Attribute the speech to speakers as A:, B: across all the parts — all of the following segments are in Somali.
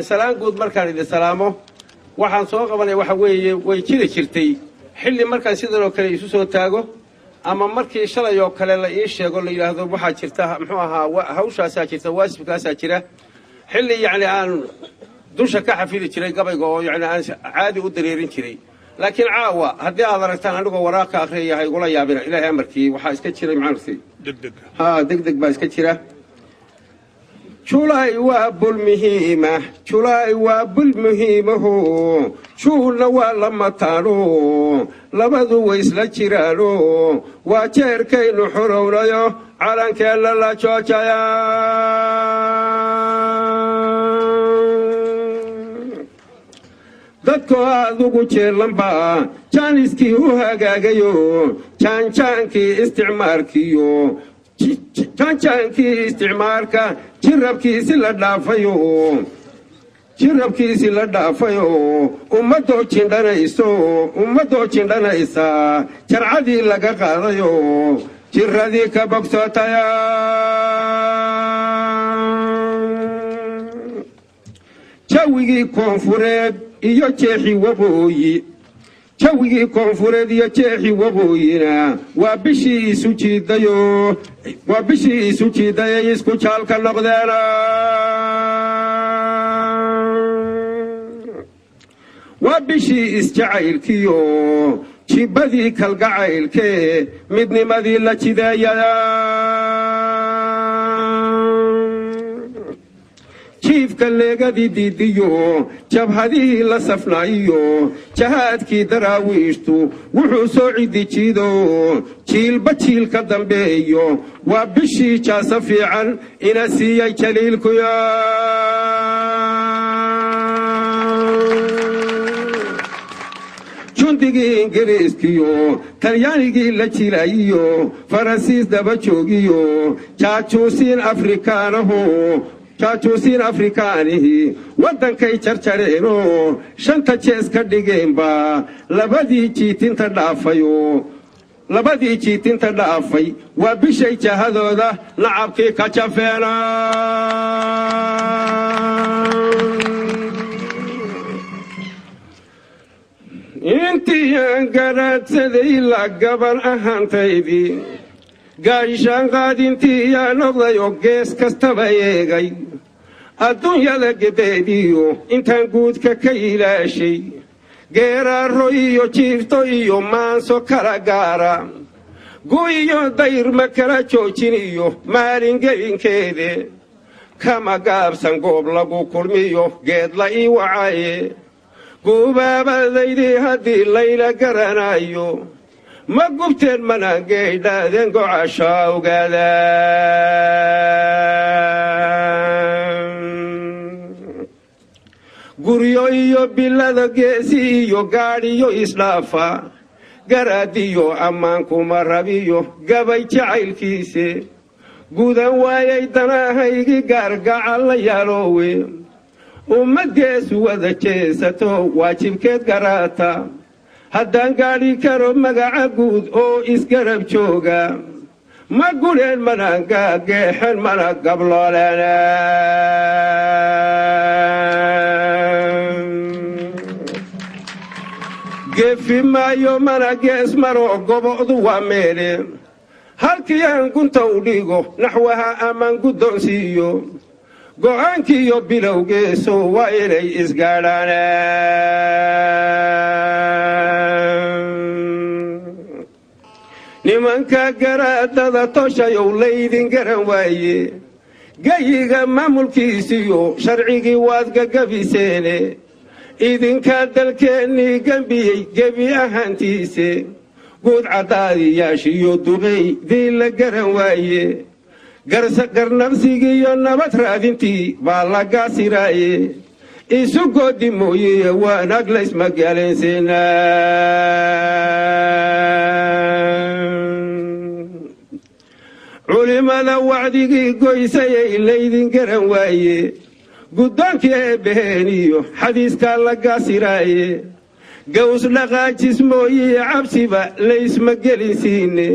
A: سلام قد مركان إذا سلامه waxaan soo qabanay waxa weeye way jirtay xilli markaan sidoo kale isu soo taago ama markii shalay oo kale la ii sheego la yiraahdo waxa jirta muxuu ahaa hawshaas jirta waasibkaas jira xilli yaani aan dusha ka xafidi jiray gabayga oo yaani aan caadi u dareerin jiray laakiin caawa haddii aad aragtaan anigoo waraaq ka akhriyahay igula yaabina ilaahay amarkii waxa iska jiray macnaheedu degdeg baa iska jira شولاي وابل مهمة شولاي وابل مهمة شولا ولا مطارو لبدو ويسلا جيرانو واجر كينو حروريو علان كلا لا جوجايا dadku aad ugu jeelanba jaaniskii u hagaagayo jaankii isticmaalkiyo jaankii isticmaalka jirabkiisi la dhaafayo ummadoo jindhanaysa jarcadii laga qaadayo jiradii ka bogsootaya jawigii koonfureed iyo jeexi wabooyi jawigii koonfureed iyo jeexi wabooyina waa bishii isu jiidayay isku jaalka noqdeena waa bishii isjacaylkiyo jibadii kalgacaylkee midnimadii la jideeyaya jiifka leegadii diidiyo jabhadihii la safnaayo jahaadkii daraawiishtu wuxuu soo cidi jiido jiilba jiilka dambeeyo waa bishii jaasa fiican ina siiyay jaliilkuya jundigii ingiriiskiyo talyaanigii la jilayiyo faransiis daba joogiyo jaajuusiin afrikaanahu jaajuusiin afrikaanihi waddankay jarjareeno shanta jees ka dhigeenba labadii jiitinta dhaafay waa bishay jahadooda nacabkii ka jafeena intii aan garaadsaday la gaban ahaantaydii gaashaan qaadintii yaa noqday oo gees kastaba eegay adduunyada gebeediyo intaan guudka ka ilaashay geeraaro iyo jiifto iyo maanso kala gaara gu'iyo dayr ma kala joojiniyo maalingelinkeede kama gaabsan goob lagu kulmiyo geed la ii wacaye gubaabadaydii haddii layla garanayo ma gubteen mana geydhaadeen gocashaa ogaada guryo iyo bilada geesi iyo gaadhiyo isdhaafa garaadiyo ammaankuma rabiyo gabay jacaylkiise gudan waayay danahaygii gaargacal la yaaloowe ummadgeesu wada jeesato waajibkeed garaata haddaan gaadhi karo magaca guud oo isgarab jooga ma gudheen mana gaageexen mana gablooleen geefi maayo mana gees maro gobo'du waa meele halkii aan gunta u dhigo naxwaha amaan guddoonsiiyo go'aankiiyo bilowgeeso waa inay isgaadhaan nimanka garaadada toshayow laydin garan waaye gayiga maamulkiisiyo sharcigii waad gagabiseene idinkaa dalkeennii gembiyey gebi ahaantiise guud caddaadiyaashiyo duqaydii la garan waaye garnaqsigiiyo nabad raadintii baa laga siraaye isu goodi mooye wanaag laysma galansinaa culimada wacdigii goysayay laydin garan waaye guddoonkii eebbeheeniyo xadiiskaa laga siraaye gaws dhaqaajis mooye cabsiba laysma gelinsiine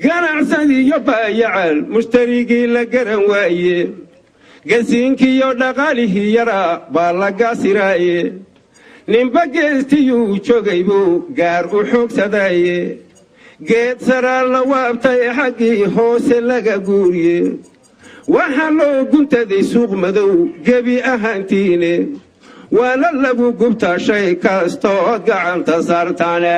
A: ganacsadiiyo baayacal mushtarigii la garan waaye gasiinkiyo dhaqaalihii yaraa baa laga siraaye ninba geestiyuu joogay buu gaar u xoogsadaaye geed saraa la waabtay xaggii hoose laga guuriye waxaa loo guntaday suuq madow gebi ahaantiine waana lagu gubtaa shay kastood gacanta saartaane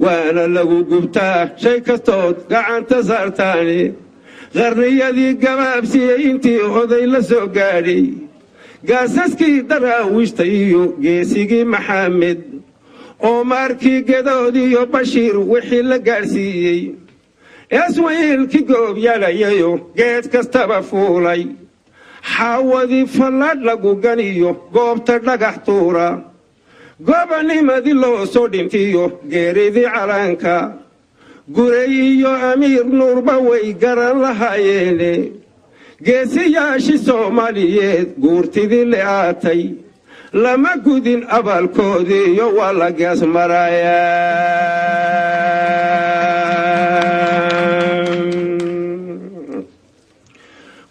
A: waana lagu gubtaa shay kastood gacanta saartaane qarniyadii gabaabsiyey intii oday la soo gaadhay gaasaskii daraawiishta iyo geesigii maxamed oo maarkii gedood iyo bashiir wixii la gaadhsiiyey eswayiilkii goobyalayayo geed kastaba fuulay xaawadii fallaadh lagu ganiyo goobta dhagax tuura gobanimadii loo soo dhintiyo geeridii calanka guray iyo amiir nuurba way garan lahaayeene geesiyaashii soomaaliyeed guurtidii le'aatay lama gudin abaalkoodiiyo waa la gees maraya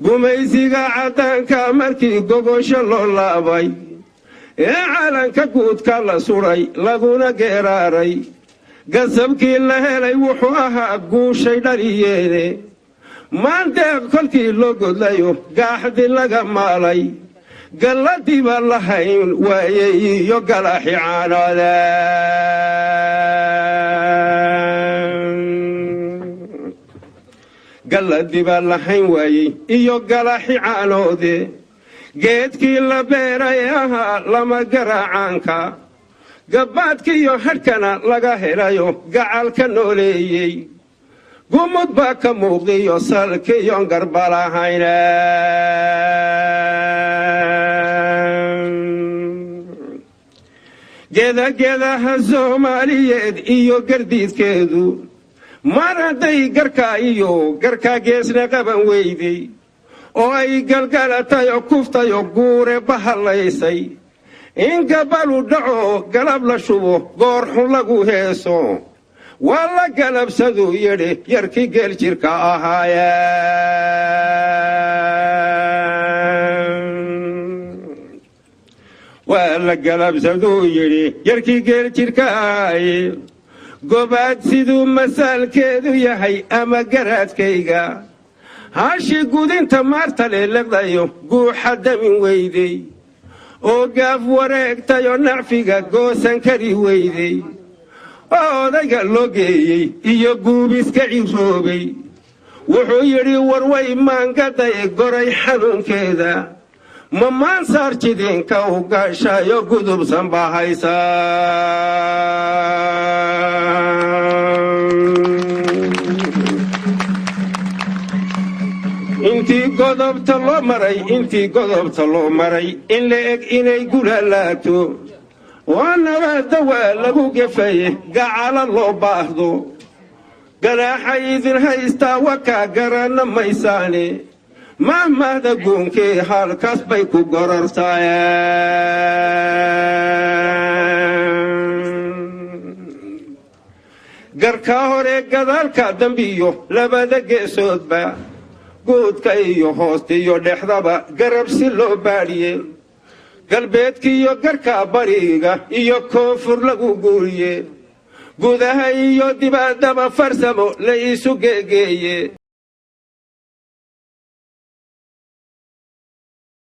A: gumaysiga caddaanka markii gogosho loo laabay ee calanka guudka la suray laguna geeraaray gasabkii la helay wuxuu ahaa guushay dhaliyeene maandeeq kolkii loo godlayo gaaxdi laga maalay galladii baa lahayn waayey iyo galaxi caanoode galladii baa lahayn waayey iyo galaxi caanoode geedkii la beeray ahaa lama garaacaanka gabbaadkiiyo hadhkana laga helayo gacalka nooleeyey gumud baa ka muuqdiyo salkiiyon garba lahayne geedageedaha soomaaliyeed iyo gardiidkeedu mar hadday garkaa iyo garkaa geesna qaban weyday oo ay galgalatay oo kuftay oo guure bahallaysay in gabalu dhaco galab la shubo goor xun lagu heeso waa la galabsaduu yidhi yarkii geel jirka ahaaye waa la galabsaduu yidhi yarkii geel jirka ahaaye gobaad siduu masaalkeedu yahay ama garaadkayga haashi gudinta maarta leeleqdayo guuxa damin weyday oo gaaf wareegtayoo nacfiga goosan kari weyday oo odayga loo geeyey iyo guubiska ciroobay wuxuu yidhi warway maangaday goray xanuunkeeda ma maansaar jidinka u gaashayo gudubsan baa haysa intii godobta loo maray in la eg inay gulalaato waa nabadda waa lagu gefaye gacala loo baahdo ganaaxa idin haystaa wakaa garanna maysaane maamahda goonkee halkaas bay ku gorortaayeen garkaa hore gadaalka dambiyo labada geesoodba guudka iyo hoosta iyo dhexdaba garab si loo baadhiye galbeedkiiyo garka bariga iyo koonfur lagu guuriye gudaha iyo dibaddaba farsamo la isu geegeeye